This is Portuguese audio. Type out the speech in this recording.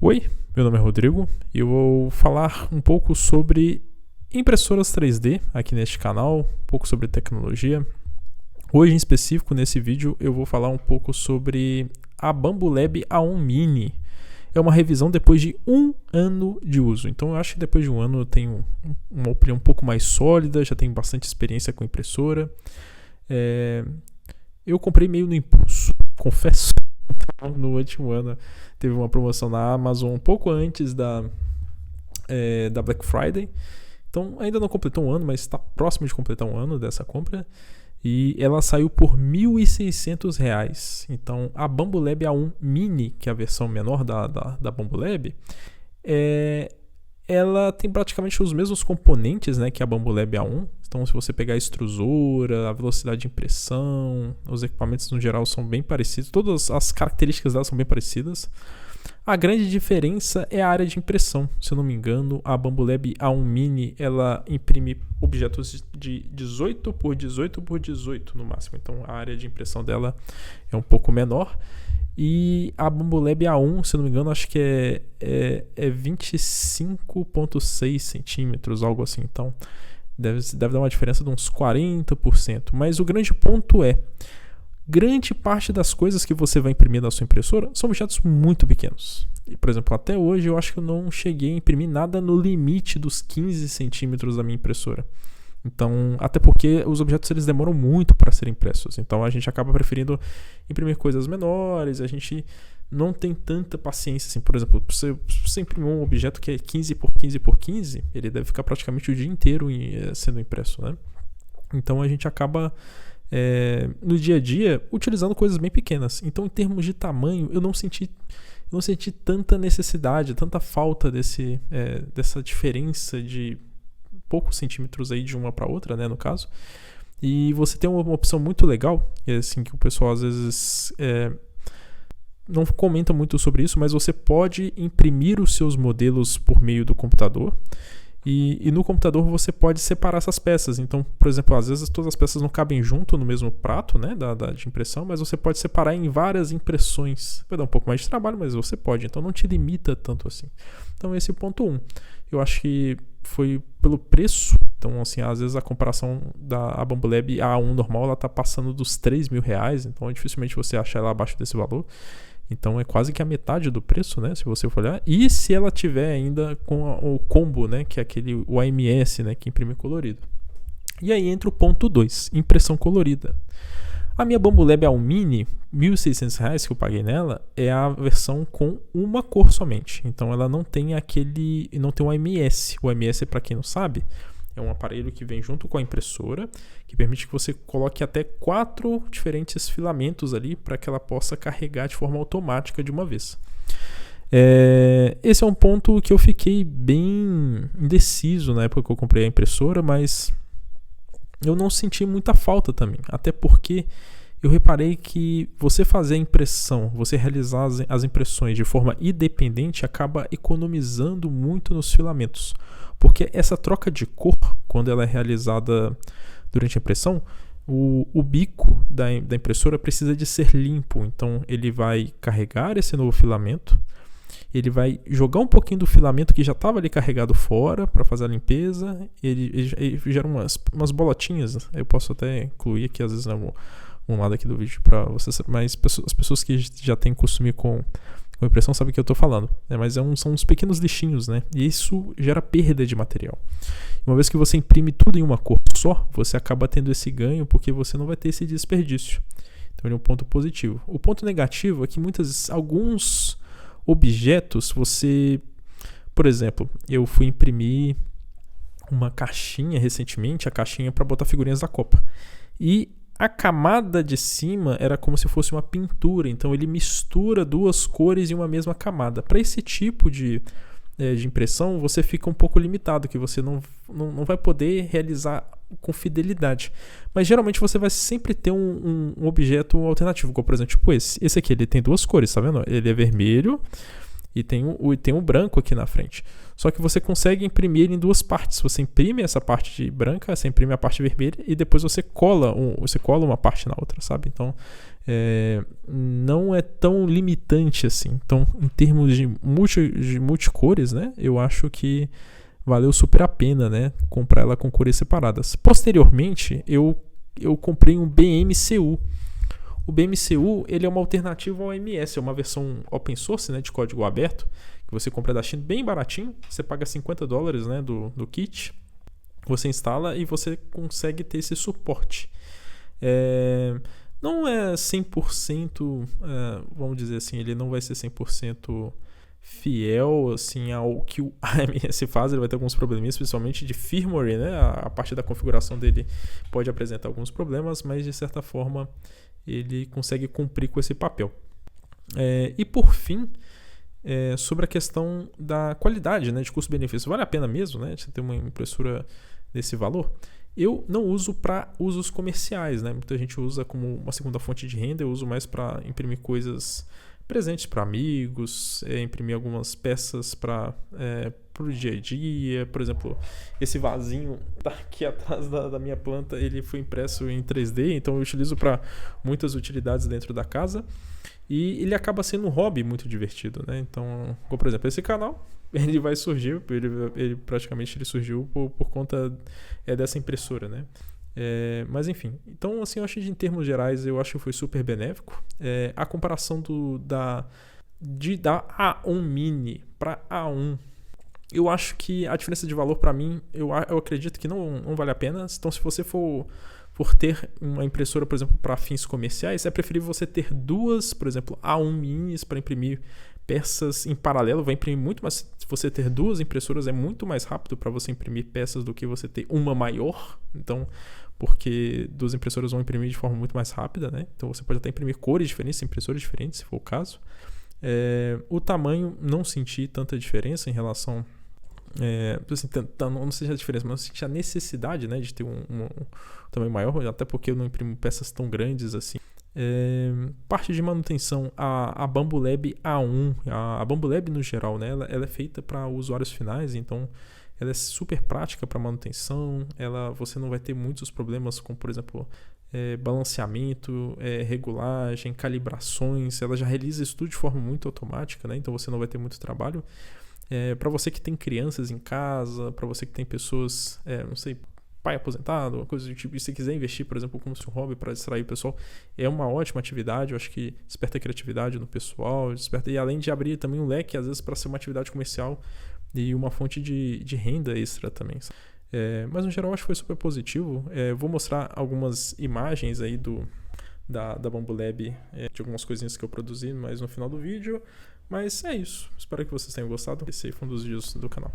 Oi, meu nome é Rodrigo e eu vou falar um pouco sobre impressoras 3D aqui neste canal, um pouco sobre tecnologia. Hoje em específico, nesse vídeo, eu vou falar um pouco sobre a Bambolab A1 Mini. É uma revisão depois de 1 ano de uso. Então eu acho que depois de 1 ano eu tenho uma opinião um pouco mais sólida, já tenho bastante experiência com impressora. Eu comprei meio no impulso, confesso. No último ano teve uma promoção na Amazon um pouco antes da Black Friday. Então ainda não completou 1 ano, mas está próximo de completar 1 ano dessa compra. E ela saiu por R$ 1.600. Então a Bambolab A1 Mini, que é a versão menor da Bambolab, ela tem praticamente os mesmos componentes, né, que a Bambolab A1. Então, se você pegar a extrusora, a velocidade de impressão, os equipamentos no geral são bem parecidos. Todas as características dela são bem parecidas. A grande diferença é a área de impressão. Se eu não me engano, a Bambolab A1 Mini ela imprime objetos de 18 por 18 por 18 no máximo. Então, a área de impressão dela é um pouco menor. E a Bambolab A1, se eu não me engano, acho que é 25,6 centímetros, algo assim. Então, deve dar uma diferença de uns 40%. Mas o grande ponto é, grande parte das coisas que você vai imprimir na sua impressora são objetos muito pequenos. E, por exemplo, até hoje eu acho que eu não cheguei a imprimir nada no limite dos 15 centímetros da minha impressora. Então, até porque os objetos eles demoram muito para serem impressos. Então, a gente acaba preferindo imprimir coisas menores. A gente não tem tanta paciência. Assim, por exemplo, se você imprimir um objeto que é 15 por 15 por 15, ele deve ficar praticamente o dia inteiro sendo impresso, né? Então, a gente acaba, no dia a dia, utilizando coisas bem pequenas. Então, em termos de tamanho, eu não senti tanta necessidade, tanta falta dessa diferença de poucos centímetros aí de uma para outra, né, no caso. E você tem uma opção muito legal, assim, que o pessoal às vezes não comenta muito sobre isso, mas você pode imprimir os seus modelos por meio do computador. E no computador você pode separar essas peças. Então, por exemplo, às vezes todas as peças não cabem junto no mesmo prato, né, de impressão, mas você pode separar em várias impressões. Vai dar um pouco mais de trabalho, mas você pode. Então não te limita tanto assim. Então esse é o ponto 1. Eu acho que foi pelo preço. Então, assim, às vezes a comparação da Bambolab A1 normal, ela tá passando dos R$3.000. Então, dificilmente você acha ela abaixo desse valor. Então, é quase que a metade do preço, né? Se você for olhar. E se ela tiver ainda com o combo, né? Que é o AMS, né? Que imprime colorido. E aí entra o ponto 2, impressão colorida. A minha Bambolab A1 Mini, R$1.600 que eu paguei nela, é a versão com uma cor somente. Então ela não tem o AMS. O AMS, para quem não sabe, é um aparelho que vem junto com a impressora, que permite que você coloque até 4 diferentes filamentos ali para que ela possa carregar de forma automática de uma vez. Esse é um ponto que eu fiquei bem indeciso na época que eu comprei a impressora, mas eu não senti muita falta também, até porque eu reparei que você fazer a impressão, você realizar as impressões de forma independente acaba economizando muito nos filamentos, porque essa troca de cor, quando ela é realizada durante a impressão, o bico da impressora precisa de ser limpo, então ele vai carregar esse novo filamento, ele vai jogar um pouquinho do filamento que já estava ali carregado fora para fazer a limpeza. Ele gera umas bolotinhas. Eu posso até incluir aqui, às vezes, um lado aqui do vídeo para vocês. Mas as pessoas que já têm costume com impressão sabem o que eu estou falando. Mas são uns pequenos lixinhos, né? E isso gera perda de material. Uma vez que você imprime tudo em uma cor só, você acaba tendo esse ganho porque você não vai ter esse desperdício. Então, ele é um ponto positivo. O ponto negativo é que alguns objetos, por exemplo, eu fui imprimir uma caixinha recentemente, a caixinha para botar figurinhas da Copa, e a camada de cima era como se fosse uma pintura, então ele mistura 2 cores em uma mesma camada. Para esse tipo de impressão, você fica um pouco limitado, que você não vai poder realizar com fidelidade. Mas geralmente você vai sempre ter um objeto alternativo, como por exemplo, tipo esse aqui, ele tem 2 cores, tá vendo? Ele é vermelho e tem um branco aqui na frente. Só que você consegue imprimir ele em 2 partes. Você imprime essa parte branca, você imprime a parte vermelha e depois você cola uma parte na outra, sabe? Então não é tão limitante assim. Então, em termos de multicores, né, eu acho que valeu super a pena, né, comprar ela com cores separadas. Posteriormente, eu comprei um BMCU. O BMCU, ele é uma alternativa ao MS, é uma versão open source, né, de código aberto, que você compra da China bem baratinho, você paga $50, né, do kit, você instala e você consegue ter esse suporte. Não é 100%, vamos dizer assim, ele não vai ser 100% fiel assim, ao que o AMS faz, ele vai ter alguns probleminhas, principalmente de firmware, né? A parte da configuração dele pode apresentar alguns problemas, mas de certa forma ele consegue cumprir com esse papel. E por fim, sobre a questão da qualidade, né, de custo-benefício, vale a pena mesmo, né, você ter uma impressora desse valor? Eu não uso para usos comerciais, né? Muita gente usa como uma segunda fonte de renda, eu uso mais para imprimir coisas, presentes para amigos, imprimir algumas peças para o dia a dia. Por exemplo, esse vasinho aqui atrás da minha planta, ele foi impresso em 3D, então eu utilizo para muitas utilidades dentro da casa. E ele acaba sendo um hobby muito divertido, né? Então, como por exemplo, esse canal, ele vai surgir, ele praticamente ele surgiu por conta dessa impressora, né? Mas enfim, então assim, eu acho que em termos gerais, eu acho que foi super benéfico. A comparação da A1 Mini para A1, eu acho que a diferença de valor para mim, eu acredito que não vale a pena. Então, se você for ter uma impressora, por exemplo, para fins comerciais, é preferível você ter duas, por exemplo, A1 Minis para imprimir peças em paralelo. Vai imprimir muito mais. Se você ter duas impressoras, é muito mais rápido para você imprimir peças do que você ter uma maior. Então, porque duas impressoras vão imprimir de forma muito mais rápida, né? Então você pode até imprimir cores diferentes, impressoras diferentes, se for o caso. O tamanho, não senti tanta diferença em relação. Assim, não sei a diferença, mas eu senti a necessidade, né, de ter um tamanho maior, até porque eu não imprimo peças tão grandes assim. Parte de manutenção, a Bambolab A1, a Bambolab no geral, né, ela é feita para usuários finais, então ela é super prática para manutenção. Você não vai ter muitos problemas com, por exemplo, balanceamento, regulagem, calibrações. Ela já realiza isso tudo de forma muito automática, né, então você não vai ter muito trabalho. Para você que tem crianças em casa, para você que tem pessoas, não sei, pai aposentado, uma coisa do tipo, e se quiser investir, por exemplo, como seu hobby para distrair o pessoal, é uma ótima atividade. Eu acho que desperta a criatividade no pessoal, e além de abrir também um leque, às vezes, para ser uma atividade comercial e uma fonte de renda extra também. Mas no geral, acho que foi super positivo. Vou mostrar algumas imagens aí da Bambolab, de algumas coisinhas que eu produzi, mas no final do vídeo. Mas é isso. Espero que vocês tenham gostado. Esse aí foi um dos vídeos do canal.